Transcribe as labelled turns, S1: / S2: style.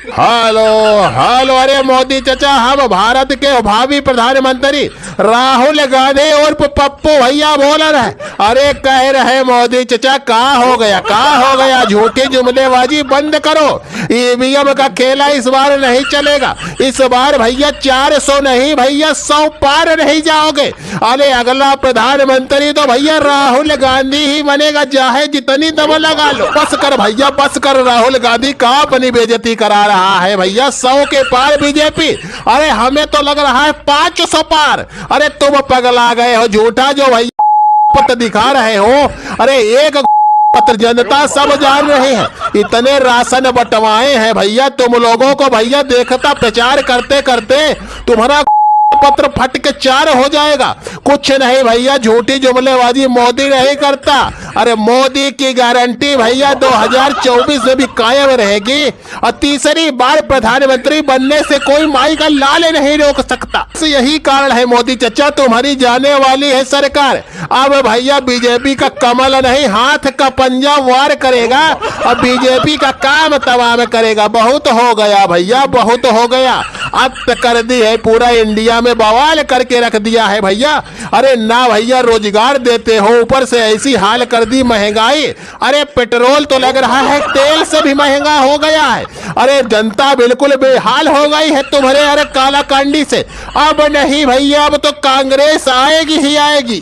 S1: Hello hello, अरे मोदी चचा, हम भारत के भावी प्रधानमंत्री राहुल गांधी और पप्पू भैया बोल रहे। अरे कह रहे मोदी चचा, कहाँ हो गया, झूठी जुमलेबाजी बंद करो। ईवीएम का खेला इस बार नहीं चलेगा। इस बार भैया 400 नहीं भैया 100 पार नहीं जाओगे। अरे अगला प्रधानमंत्री तो भैया राहुल गांधी ही बनेगा, चाहे जितनी दम लगा लो। बस कर भैया, बस कर। राहुल गांधी कहाँ अपनी बेइज्जती करा रहा है भैया। 100 के पार बीजेपी, अरे हमें तो लग रहा है 500 पार। अरे तुम पगला गए हो, झूठा जो भैया पत्र दिखा रहे हो। अरे एक पत्र जनता सब जान रहे हैं। इतने राशन बंटवाए हैं भैया तुम लोगों को, भैया देखता प्रचार करते करते तुम्हारा पत्र फट के 4 हो जाएगा। कुछ नहीं भैया, झूठी जुमलेबाजी मोदी नहीं करता। अरे मोदी की गारंटी भैया 2024 में भी कायम रहेगी और तीसरी बार प्रधानमंत्री बनने से कोई माई का लाल नहीं रोक सकता। यही कारण है मोदी चचा, तुम्हारी जाने वाली है सरकार। अब भैया बीजेपी का कमल नहीं, हाथ का पंजा वार करेगा और बीजेपी का काम तमाम करेगा। बहुत हो गया भैया, बहुत हो गया। अब कर दी है, पूरा इंडिया में बवाल करके रख दिया है भैया। अरे ना भैया रोजगार देते हो, ऊपर से ऐसी हाल कर दी महंगाई। अरे पेट्रोल तो लग रहा है तेल से भी महंगा हो गया है। अरे जनता बिल्कुल बेहाल हो गई है तुम्हारे अरे काला कांडी से। अब नहीं भैया, अब तो कांग्रेस आएगी ही आएगी।